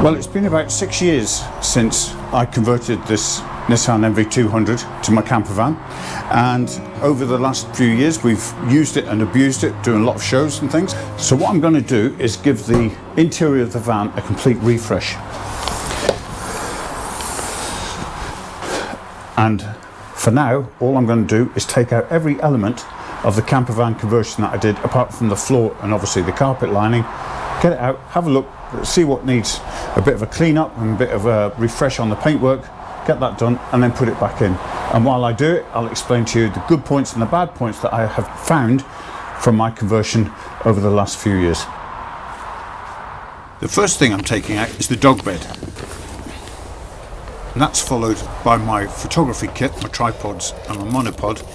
Well, it's been about 6 years since I converted this Nissan NV200 to my camper van, and over the last few years we've used it and abused it, doing a lot of shows and things. So what I'm going to do is give the interior of the van a complete refresh. And for now, all I'm going to do is take out every element of the camper van conversion that I did, apart from the floor and obviously the carpet lining. Get it out, have a look, see what needs a bit of a clean up and a bit of a refresh on the paintwork, get that done, and then put it back in. And while I do it, I'll explain to you the good points and the bad points that I have found from my conversion over the last few years. The first thing I'm taking out is the dog bed. And that's followed by my photography kit, my tripods and my monopod.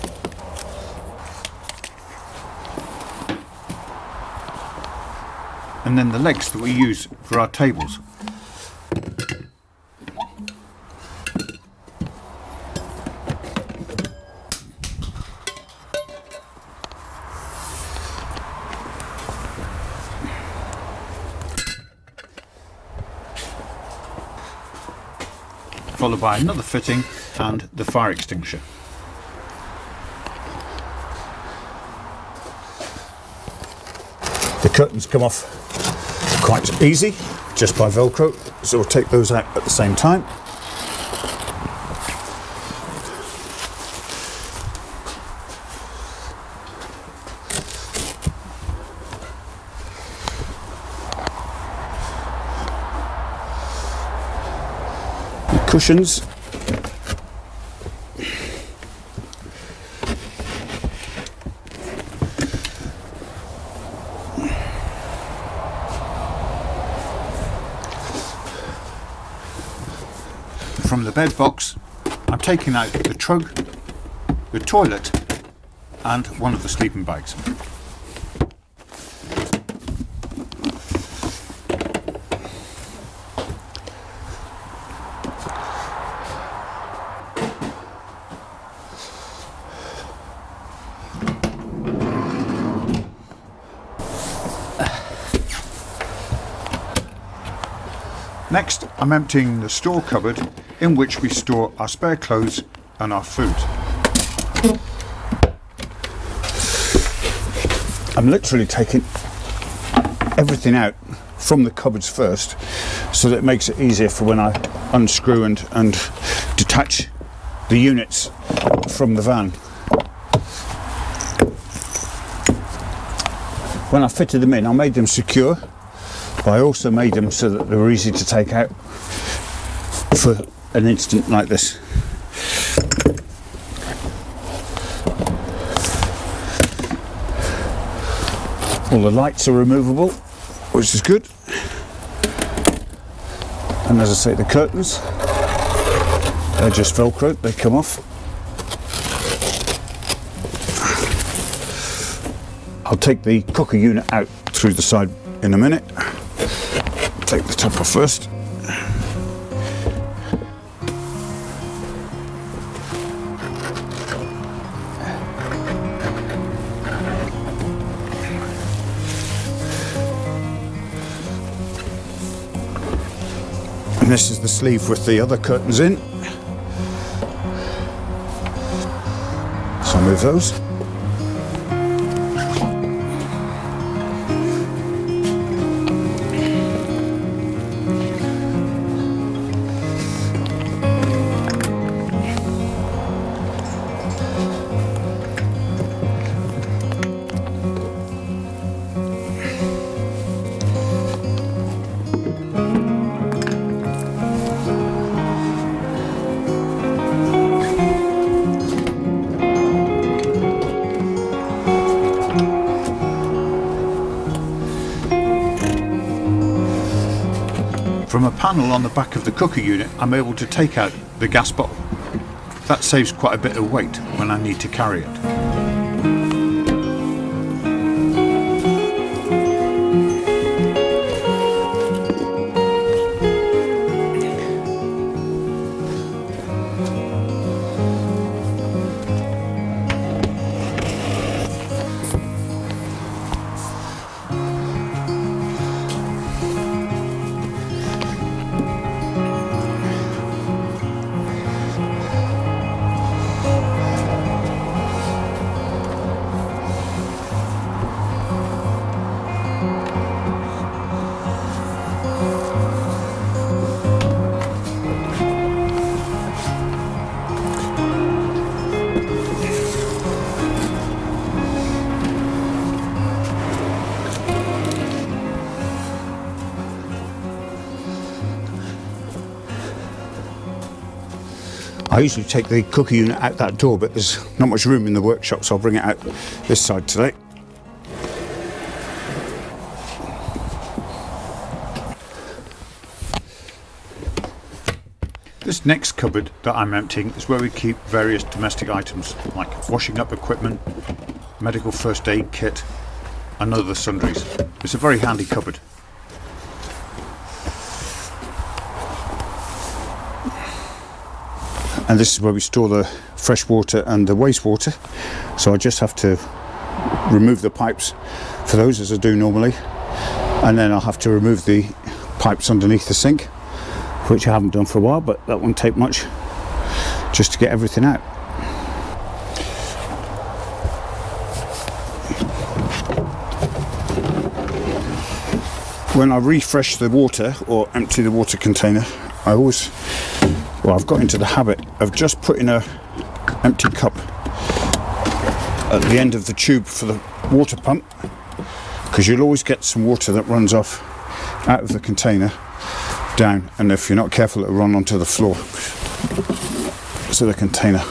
And then the legs that we use for our tables. Followed by another fitting and the fire extinguisher. The curtains come off quite easy, just by Velcro, so we'll take those out at the same time. The cushions. From the bed box, I'm taking out the trunk, the toilet and one of the sleeping bags. Next, I'm emptying the store cupboard in which we store our spare clothes and our food. I'm literally taking everything out from the cupboards first, so that it makes it easier for when I unscrew and detach the units from the van. When I fitted them in, I made them secure, but I also made them so that they were easy to take out for an instant like this. All the lights are removable, which is good. And as I say, the curtains, they're just Velcro, they come off. I'll take the cooker unit out through the side in a minute. Take the top off first. And this is the sleeve with the other curtains in. So I'll move those. From a panel on the back of the cooker unit, I'm able to take out the gas bottle. That saves quite a bit of weight when I need to carry it. I usually take the cooker unit out that door, but there's not much room in the workshop, so I'll bring it out this side today. This next cupboard that I'm emptying is where we keep various domestic items like washing up equipment, medical first aid kit and other sundries. It's a very handy cupboard. And this is where we store the fresh water and the wastewater, so I just have to remove the pipes for those as I do normally, and then I'll have to remove the pipes underneath the sink, which I haven't done for a while, but that won't take much just to get everything out. When I refresh the water or empty the water container, I've got into the habit of just putting a empty cup at the end of the tube for the water pump, because you'll always get some water that runs off out of the container down, and if you're not careful it'll run onto the floor. So the container,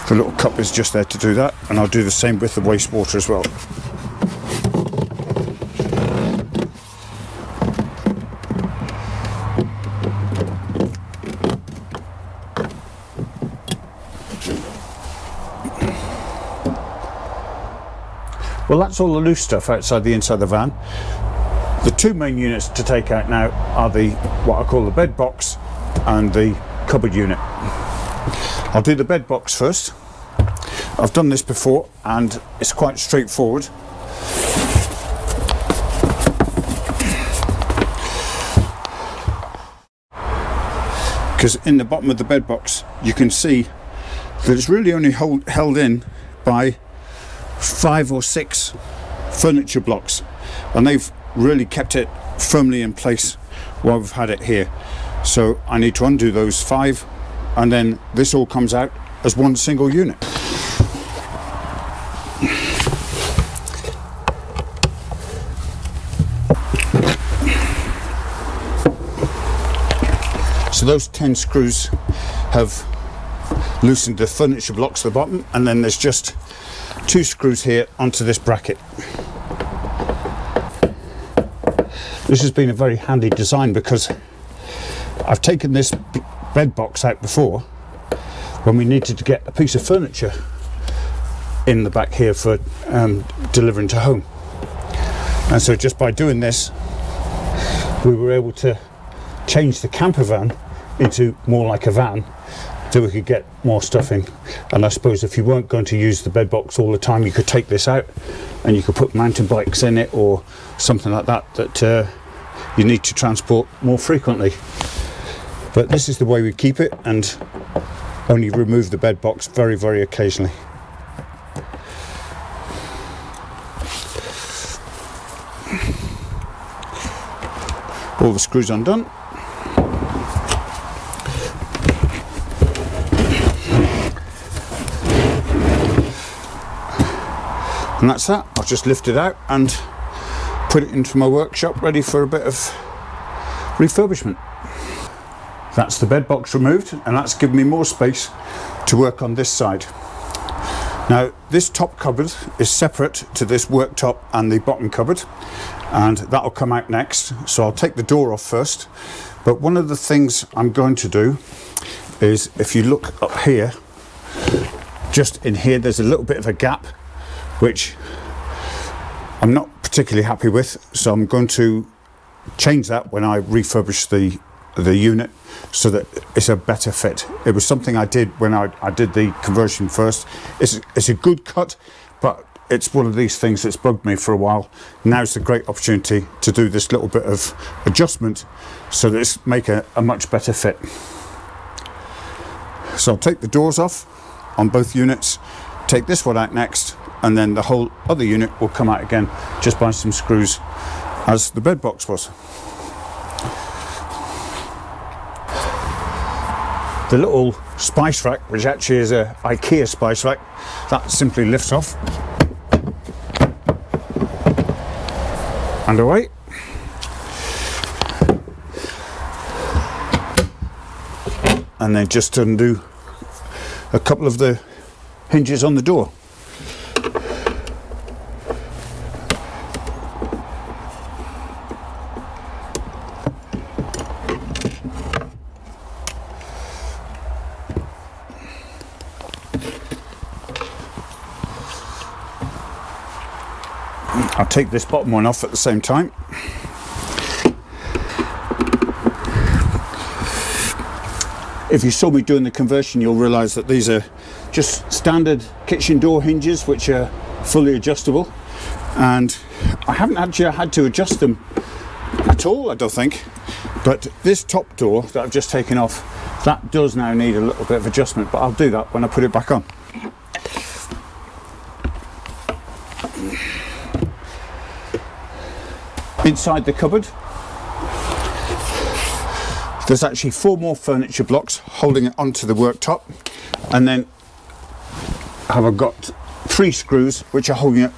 the little cup is just there to do that, and I'll do the same with the wastewater as well. Well, that's all the loose stuff outside the inside of the van. The two main units to take out now are what I call the bed box and the cupboard unit. I'll do the bed box first. I've done this before and it's quite straightforward. Because in the bottom of the bed box you can see that it's really only held in by 5 or 6 furniture blocks, and they've really kept it firmly in place while we've had it here. So I need to undo those 5, and then this all comes out as one single unit. So those 10 screws have loosened the furniture blocks at the bottom, and then there's just 2 screws here onto this bracket. This has been a very handy design because I've taken this bed box out before when we needed to get a piece of furniture in the back here for delivering to home. And so just by doing this, we were able to change the camper van into more like a van, so we could get more stuff in. And I suppose if you weren't going to use the bed box all the time, you could take this out and you could put mountain bikes in it or something like that you need to transport more frequently. But this is the way we keep it, and only remove the bed box very, very occasionally. All the screws undone. And that's that. I'll just lift it out and put it into my workshop ready for a bit of refurbishment. That's the bed box removed, and that's given me more space to work on this side. Now this top cupboard is separate to this worktop and the bottom cupboard, and that'll come out next, so I'll take the door off first. But one of the things I'm going to do is, if you look up here, just in here there's a little bit of a gap which I'm not particularly happy with, so I'm going to change that when I refurbish the unit so that it's a better fit. It was something I did when I did the conversion first. It's a good cut, but it's one of these things that's bugged me for a while. Now's the great opportunity to do this little bit of adjustment so that it's make a much better fit. So I'll take the doors off on both units, take this one out next, and then the whole other unit will come out again just by some screws, as the bed box was. The little spice rack, which actually is a IKEA spice rack, that simply lifts off and away. and then just undo a couple of the hinges on the door. I'll take this bottom one off at the same time. If you saw me doing the conversion, you'll realise that these are just standard kitchen door hinges which are fully adjustable, and I haven't actually had to adjust them at all, I don't think, but this top door that I've just taken off, that does now need a little bit of adjustment, but I'll do that when I put it back on. Inside the cupboard, there's actually 4 more furniture blocks holding it onto the worktop, and then I've got 3 screws which are holding it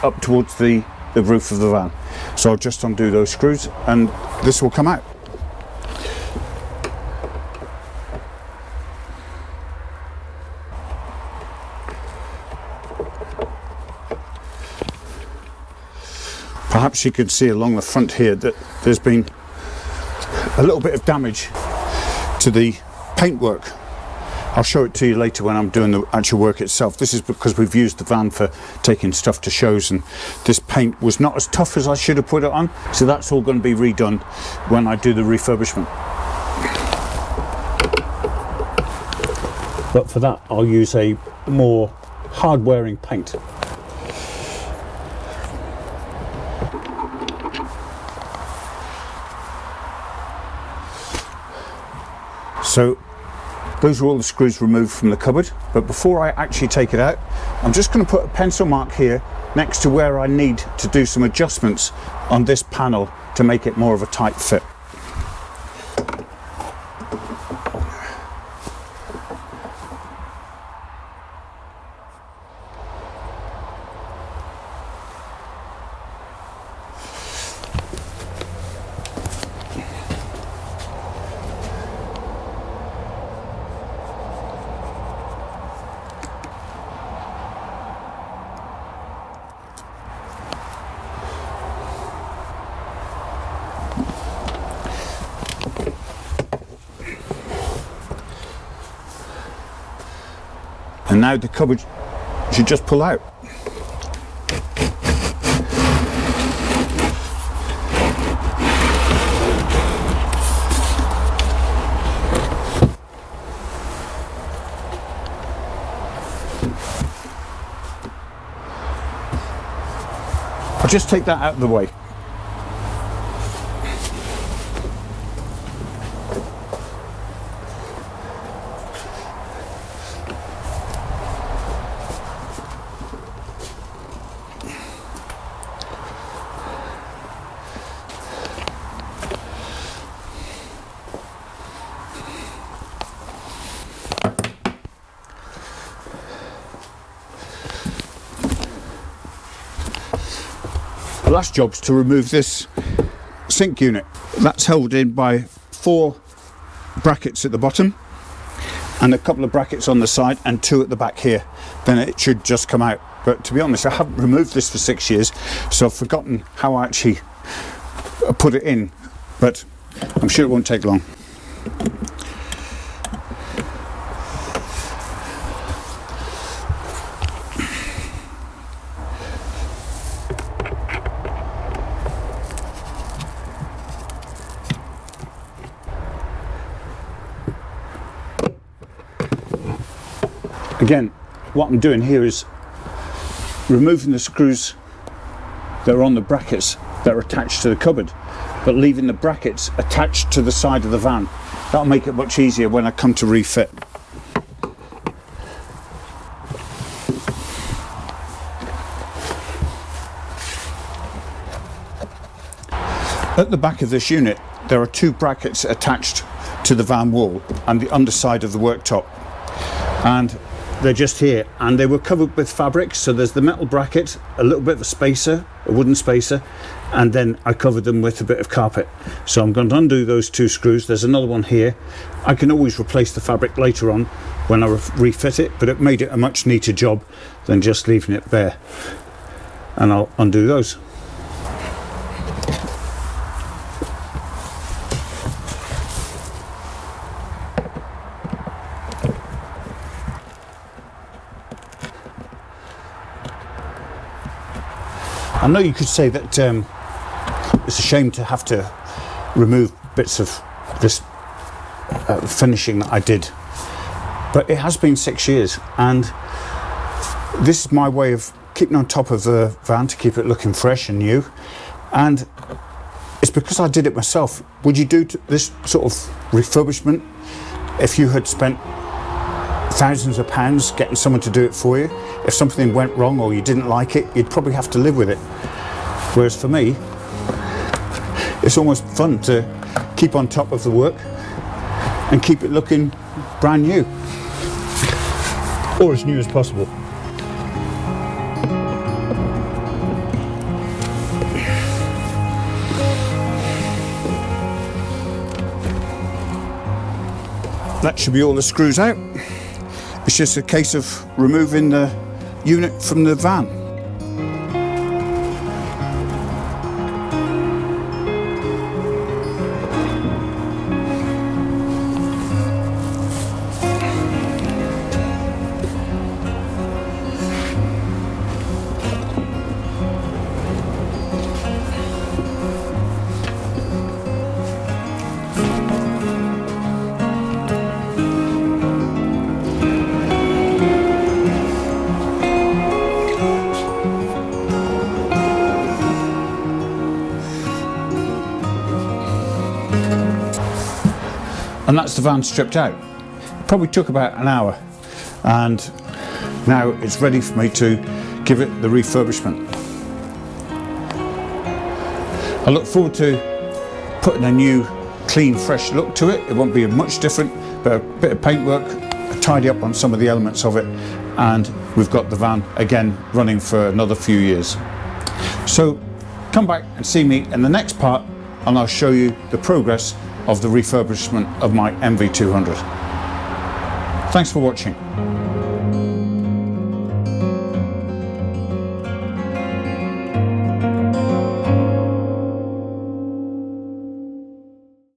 up towards the roof of the van. So I'll just undo those screws and this will come out. Perhaps you can see along the front here that there's been a little bit of damage to the paintwork. I'll show it to you later when I'm doing the actual work itself. This is because we've used the van for taking stuff to shows, and this paint was not as tough as I should have put it on, so that's all going to be redone when I do the refurbishment. But for that I'll use a more hard wearing paint. So those are all the screws removed from the cupboard, but before I actually take it out, I'm just going to put a pencil mark here next to where I need to do some adjustments on this panel to make it more of a tight fit. And now the cupboard should just pull out. I'll just take that out of the way. The last job's to remove this sink unit. That's held in by 4 brackets at the bottom and a couple of brackets on the side and 2 at the back here. Then it should just come out. But to be honest, I haven't removed this for 6 years, so I've forgotten how I actually put it in, but I'm sure it won't take long. Again, what I'm doing here is removing the screws that are on the brackets that are attached to the cupboard, but leaving the brackets attached to the side of the van. That'll make it much easier when I come to refit. At the back of this unit, there are 2 brackets attached to the van wall and the underside of the worktop. And they're just here, and they were covered with fabric. So there's the metal bracket, a little bit of a spacer, a wooden spacer, and then I covered them with a bit of carpet. So I'm going to undo those 2 screws. There's another one here. I can always replace the fabric later on when I refit it, but it made it a much neater job than just leaving it bare. And I'll undo those. I know you could say that it's a shame to have to remove bits of this finishing that I did, but it has been 6 years, and this is my way of keeping on top of the van to keep it looking fresh and new. And it's because I did it myself. Would you do this sort of refurbishment if you had spent thousands of pounds getting someone to do it for you? If something went wrong or you didn't like it, you'd probably have to live with it. Whereas for me, it's almost fun to keep on top of the work and keep it looking brand new, or as new as possible. That should be all the screws out. It's just a case of removing the unit from the van. And that's the van stripped out. Probably took about an hour, and now it's ready for me to give it the refurbishment. I look forward to putting a new, clean, fresh look to it. It won't be much different, but a bit of paintwork, tidy up on some of the elements of it, and we've got the van again running for another few years. So come back and see me in the next part, and I'll show you the progress of the refurbishment of my NV200. Thanks for watching.